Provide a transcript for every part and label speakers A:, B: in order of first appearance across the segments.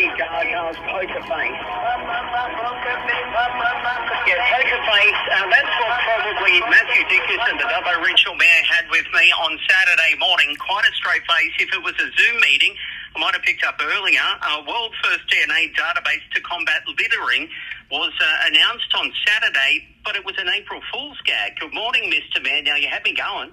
A: Lady Gaga's Poker Face. Yeah, Poker Face. That's what probably Matthew Dickinson, the Dubbo Regional Mayor, had with me on Saturday morning. Quite a straight face. If it was a Zoom meeting, I might have picked up earlier. World first DNA database to combat littering was announced on Saturday, but it was an April Fool's gag. Good morning, Mr. Mayor. Now, you had me going.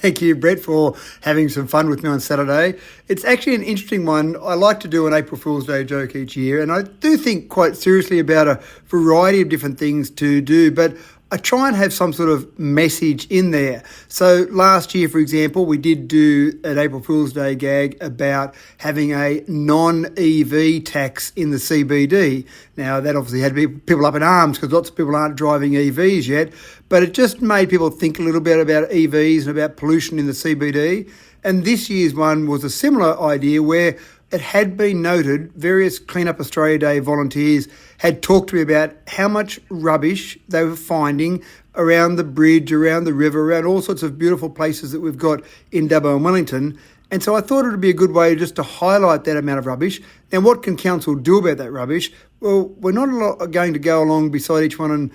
B: Thank you, Brett, for having some fun with me on Saturday. It's actually an interesting one. I like to do an April Fool's Day joke each year, and I do think quite seriously about a variety of different things to do, but I try and have some sort of message in there. So last year, for example, we did do an April Fool's Day gag about having a non-EV tax in the CBD. Now, that obviously had people up in arms because lots of people aren't driving EVs yet, but it just made people think a little bit about EVs and about pollution in the CBD. And this year's one was a similar idea where it had been noted, various Clean Up Australia Day volunteers had talked to me about how much rubbish they were finding around the bridge, around the river, around all sorts of beautiful places that we've got in Dubbo and Wellington. And so I thought it would be a good way just to highlight that amount of rubbish. Now, what can council do about that rubbish? Well, we're not going to go along beside each one and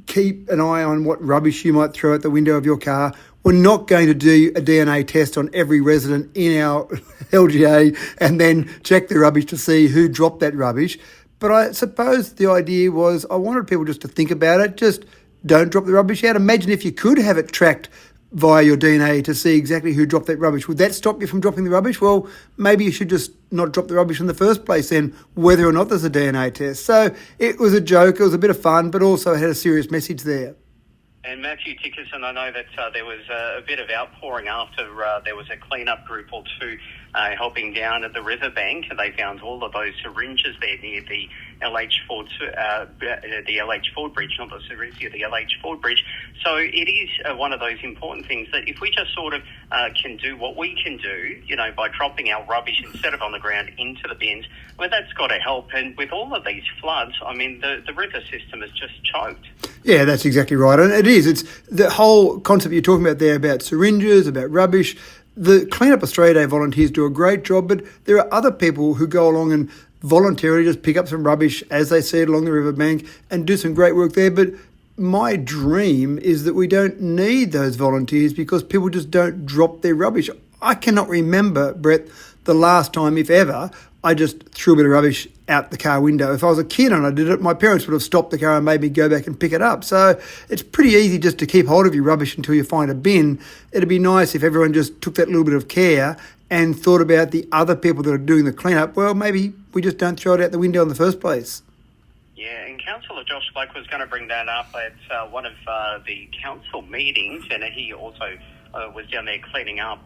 B: keep an eye on what rubbish you might throw out the window of your car. We're not going to do a DNA test on every resident in our LGA and then check the rubbish to see who dropped that rubbish. But I suppose the idea was I wanted people just to think about it. Just don't drop the rubbish out. Imagine if you could have it tracked via your DNA to see exactly who dropped that rubbish. Would that stop you from dropping the rubbish? Well, maybe you should just not drop the rubbish in the first place then, whether or not there's a DNA test. So it was a joke. It was a bit of fun, but also had a serious message there.
A: And Matthew Dickinson, I know that there was a bit of outpouring after there was a clean-up group or two helping down at the riverbank, and they found all of those syringes there near the LH Ford Bridge, not the Ceresia, the LH Ford Bridge. So it is one of those important things that if we just sort of can do what we can do, by dropping our rubbish instead of on the ground into the bins, well, that's got to help. And with all of these floods, I mean, the river system is just choked.
B: Yeah, that's exactly right. And it is. It's the whole concept you're talking about there about syringes, about rubbish. The Clean Up Australia Day volunteers do a great job, but there are other people who go along and voluntarily just pick up some rubbish as they see it along the riverbank and do some great work there. But my dream is that we don't need those volunteers because people just don't drop their rubbish. I cannot remember, Brett, the last time, if ever, I just threw a bit of rubbish out the car window. If I was a kid and I did it, my parents would have stopped the car and made me go back and pick it up. So it's pretty easy just to keep hold of your rubbish until you find a bin. It'd be nice if everyone just took that little bit of care and thought about the other people that are doing the cleanup. Well, maybe we just don't throw it out the window in the first place.
A: Yeah, and Councillor Josh Blake was going to bring that up at one of the council meetings, and he also was down there cleaning up,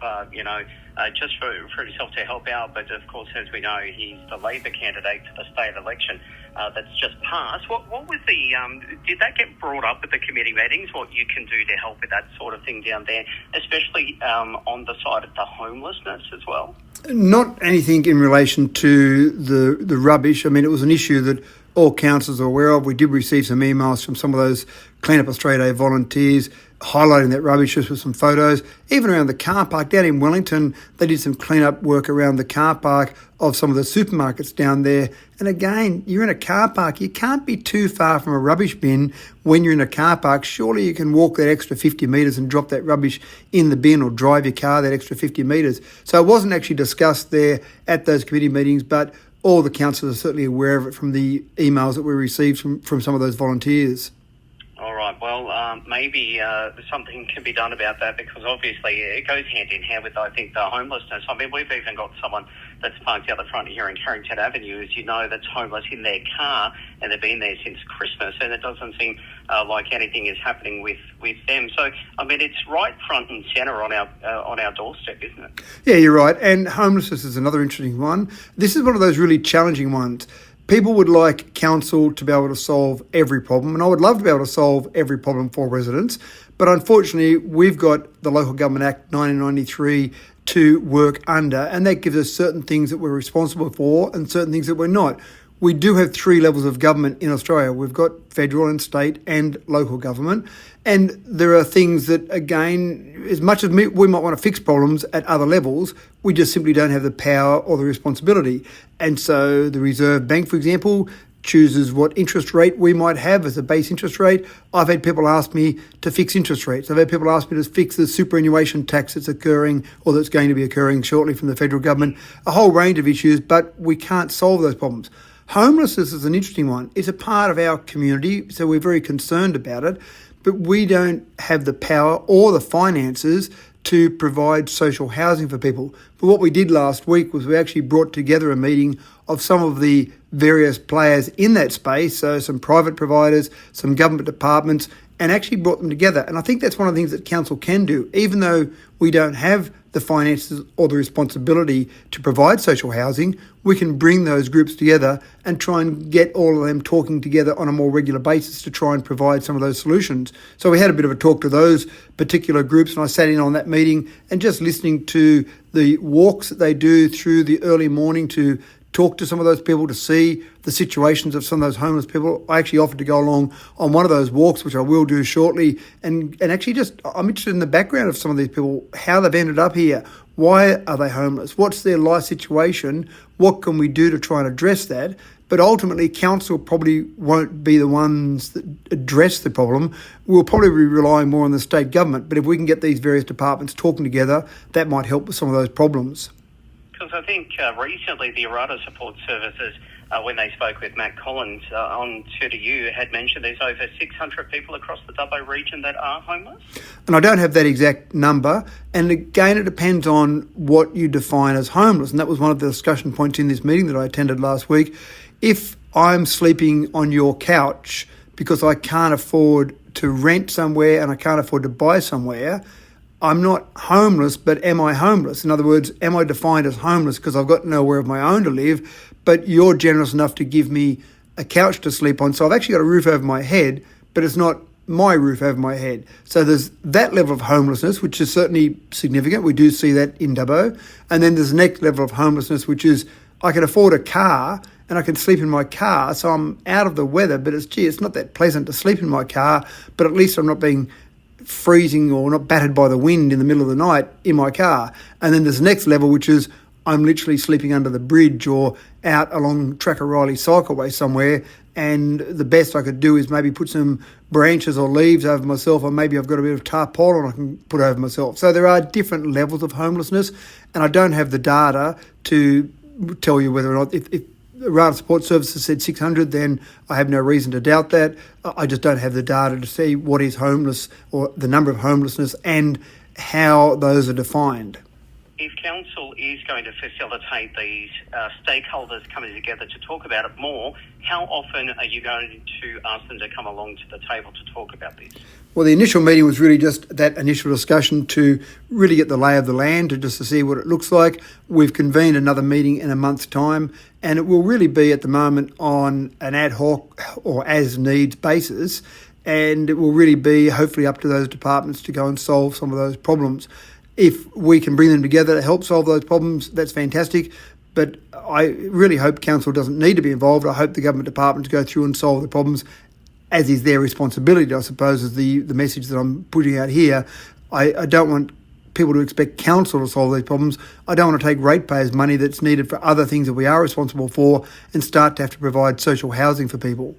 A: just for himself to help out. But of course, as we know, he's the Labor candidate to the state election that's just passed. What was did that get brought up at the committee meetings, what you can do to help with that sort of thing down there, especially on the side of the homelessness as well?
B: Not anything in relation to the rubbish. I mean, it was an issue that all councillors are aware of. We did receive some emails from some of those Clean Up Australia Day volunteers highlighting that rubbish just with some photos. Even around the car park down in Wellington, they did some clean-up work around the car park of some of the supermarkets down there. And again, you're in a car park. You can't be too far from a rubbish bin when you're in a car park. Surely you can walk that extra 50 metres and drop that rubbish in the bin or drive your car that extra 50 metres. So it wasn't actually discussed there at those committee meetings, but all the councillors are certainly aware of it from the emails that we received from some of those volunteers.
A: All right. Well, maybe something can be done about that because obviously it goes hand in hand with, I think, the homelessness. I mean, we've even got someone that's parked out the front here in Carrington Avenue, as you know, that's homeless in their car, and they've been there since Christmas, and it doesn't seem like anything is happening with them. So, I mean, it's right front and centre on our doorstep, isn't it? Yeah,
B: you're right. And homelessness is another interesting one. This is one of those really challenging ones. People would like council to be able to solve every problem, and I would love to be able to solve every problem for residents. But unfortunately, we've got the Local Government Act 1993 to work under, and that gives us certain things that we're responsible for and certain things that we're not. we do have three levels of government in Australia. We've got federal and state and local government. And there are things that, again, as much as we might want to fix problems at other levels, we just simply don't have the power or the responsibility. And so the Reserve Bank, for example, chooses what interest rate we might have as a base interest rate. I've had people ask me to fix interest rates. I've had people ask me to fix the superannuation tax that's occurring or that's going to be occurring shortly from the federal government, a whole range of issues, but we can't solve those problems. Homelessness is an interesting one. It's a part of our community, so we're very concerned about it, but we don't have the power or the finances to provide social housing for people. But what we did last week was we actually brought together a meeting of some of the various players in that space, so some private providers, some government departments, and actually brought them together. And I think that's one of the things that council can do. Even though we don't have the finances or the responsibility to provide social housing, we can bring those groups together and try and get all of them talking together on a more regular basis to try and provide some of those solutions. So we had a bit of a talk to those particular groups, and I sat in on that meeting and just listening to the walks that they do through the early morning to talk to some of those people, to see the situations of some of those homeless people. I actually offered to go along on one of those walks, which I will do shortly, and actually I'm interested in the background of some of these people, how they've ended up here. Why are they homeless? What's their life situation? What can we do to try and address that? But ultimately, council probably won't be the ones that address the problem. We'll probably be relying more on the state government. But if we can get these various departments talking together, that might help with some of those problems.
A: Because I think recently the Errata Support Services, when they spoke with Matt Collins on 2 had mentioned there's over 600 people across the Dubbo region that are homeless.
B: And I don't have that exact number. And again, it depends on what you define as homeless. And that was one of the discussion points in this meeting that I attended last week. If I'm sleeping on your couch because I can't afford to rent somewhere and I can't afford to buy somewhere, I'm not homeless, but am I homeless? In other words, am I defined as homeless because I've got nowhere of my own to live, but you're generous enough to give me a couch to sleep on? So I've actually got a roof over my head, but it's not my roof over my head. So there's that level of homelessness, which is certainly significant. We do see that in Dubbo. And then there's the next level of homelessness, which is I can afford a car and I can sleep in my car. So I'm out of the weather, but it's not that pleasant to sleep in my car, but at least I'm not being freezing or not battered by the wind in the middle of the night in my car. And then there's the next level, which is I'm literally sleeping under the bridge or out along Tracker Riley cycleway somewhere, and the best I could do is maybe put some branches or leaves over myself, or maybe I've got a bit of tarpaulin I can put over myself. So there are different levels of homelessness, and I don't have the data to tell you whether or not, if Errata Support Services said 600, then I have no reason to doubt that. I just don't have the data to see what is homeless or the number of homelessness and how those are defined.
A: If council is going to facilitate these stakeholders coming together to talk about it more, how often are you going to ask them to come along to the table to talk about this?
B: Well, the initial meeting was really just that initial discussion to really get the lay of the land, to see what it looks like. We've convened another meeting in a month's time, and it will really be at the moment on an ad hoc or as needs basis, and it will really be hopefully up to those departments to go and solve some of those problems. If we can bring them together to help solve those problems, that's fantastic. But I really hope council doesn't need to be involved. I hope the government departments go through and solve the problems, as is their responsibility, I suppose, is the message that I'm putting out here. I don't want people to expect council to solve these problems. I don't want to take ratepayers' money that's needed for other things that we are responsible for and start to have to provide social housing for people.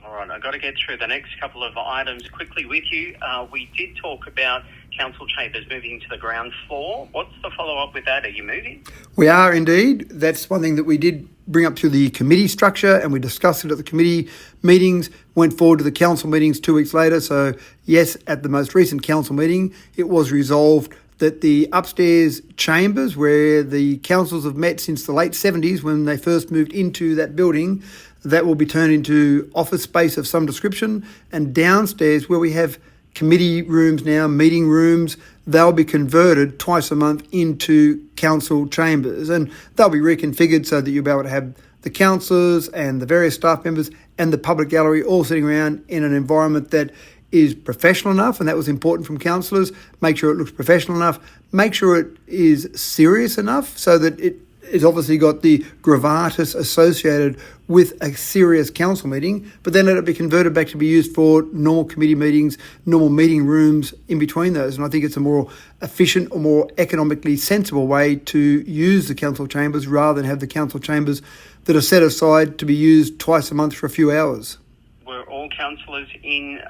A: All right, I've got to get through the next couple of items quickly with you. We did talk about council chambers moving to the ground floor. What's the follow-up with that? Are you moving?
B: We are indeed. That's one thing that we did bring up to the committee structure, and we discussed it at the committee meetings, went forward to the council meetings 2 weeks later. So yes, at the most recent council meeting, it was resolved that the upstairs chambers where the councils have met since the late 70s when they first moved into that building, that will be turned into office space of some description, and downstairs where we have committee rooms now, meeting rooms, they'll be converted twice a month into council chambers, and they'll be reconfigured so that you'll be able to have the councillors and the various staff members and the public gallery all sitting around in an environment that is professional enough, and that was important from councillors. Make sure it looks professional enough, make sure it is serious enough so that it it's obviously got the gravatus associated with a serious council meeting, but then let it be converted back to be used for normal committee meetings, normal meeting rooms in between those. And I think it's a more efficient or more economically sensible way to use the council chambers rather than have the council chambers that are set aside to be used twice a month for a few hours.
A: Were all councillors in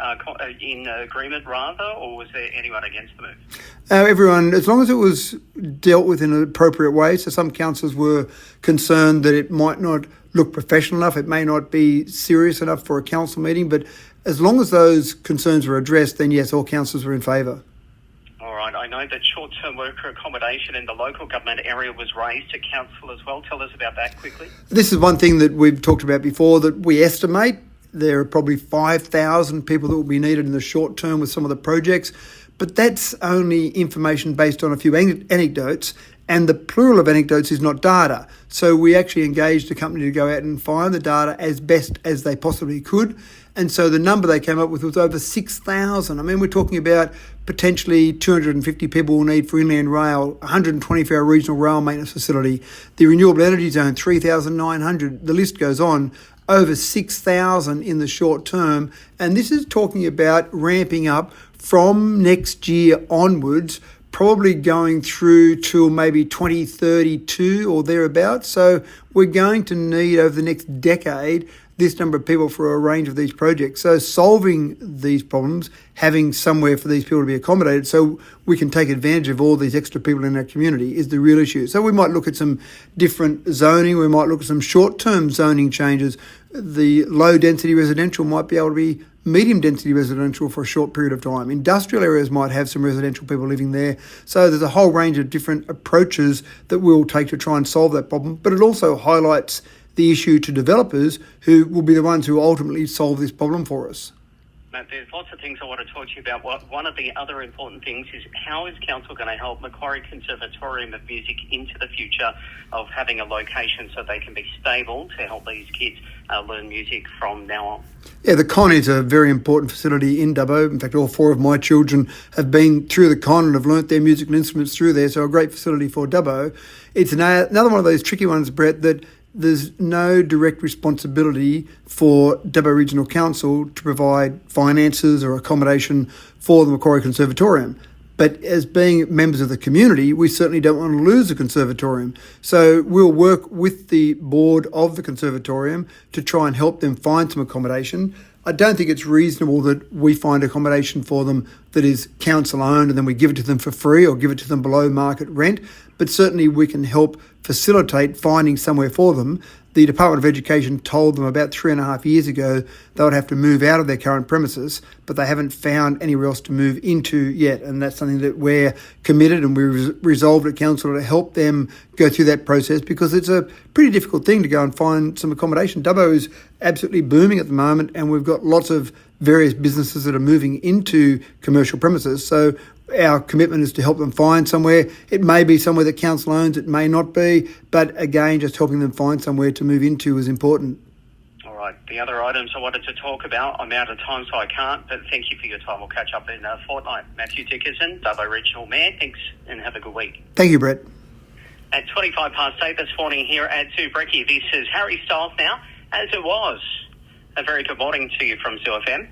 A: agreement, rather, or was there anyone against the move?
B: Everyone, as long as it was dealt with in an appropriate way. So some councillors were concerned that it might not look professional enough, it may not be serious enough for a council meeting, but as long as those concerns were addressed, then yes, all councillors were in favour.
A: All right, I know that short-term worker accommodation in the local government area was raised to council as well. Tell us about that quickly.
B: This is one thing that we've talked about before, that we estimate there are probably 5,000 people that will be needed in the short term with some of the projects, but that's only information based on a few anecdotes, and the plural of anecdotes is not data. So we actually engaged a company to go out and find the data as best as they possibly could, and so the number they came up with was over 6,000. I mean, we're talking about potentially 250 people will need for inland rail, 120 for our regional rail maintenance facility, the renewable energy zone, 3,900, the list goes on. Over 6,000 in the short term, and this is talking about ramping up from next year onwards, probably going through till maybe 2032 or thereabouts. So we're going to need over the next decade this number of people for a range of these projects. So solving these problems, having somewhere for these people to be accommodated so we can take advantage of all these extra people in our community is the real issue. So we might look at some different zoning, we might look at some short-term zoning changes. The low-density residential might be able to be medium-density residential for a short period of time. Industrial areas might have some residential people living there. So there's a whole range of different approaches that we'll take to try and solve that problem. But it also highlights the issue to developers who will be the ones who ultimately solve this problem for us.
A: Matt, there's lots of things I want to talk to you about. One of the other important things is how is Council going to help Macquarie Conservatorium of Music into the future of having a location so they can be stable to help these kids learn music from now on?
B: Yeah, the Con is a very important facility in Dubbo. In fact, all 4 of my children have been through the Con and have learnt their musical instruments through there, so a great facility for Dubbo. It's another one of those tricky ones, Brett, that there's no direct responsibility for Dubbo Regional Council to provide finances or accommodation for the Macquarie Conservatorium. But as being members of the community, we certainly don't want to lose the conservatorium. So we'll work with the board of the conservatorium to try and help them find some accommodation. I don't think it's reasonable that we find accommodation for them that is council owned and then we give it to them for free or give it to them below market rent. But certainly we can help facilitate finding somewhere for them. The Department of Education told them about 3.5 years ago they would have to move out of their current premises, but they haven't found anywhere else to move into yet. And that's something that we're committed and we resolved at council to help them go through that process, because it's a pretty difficult thing to go and find some accommodation. Dubbo is absolutely booming at the moment, and we've got lots of various businesses that are moving into commercial premises. So our commitment is to help them find somewhere. It may be somewhere that council owns, it may not be, but again, just helping them find somewhere to move into is important.
A: All right, the other items I wanted to talk about, I'm out of time so I can't, but thank you for your time. We'll catch up in a fortnight. Matthew Dickerson, Dubbo Regional Mayor, thanks and have a good week.
B: Thank you, Brett.
A: At 8:25 this morning here at Zoo Brekkie, this is Harry Styles now, as it was. A very good morning to you from Zoo FM.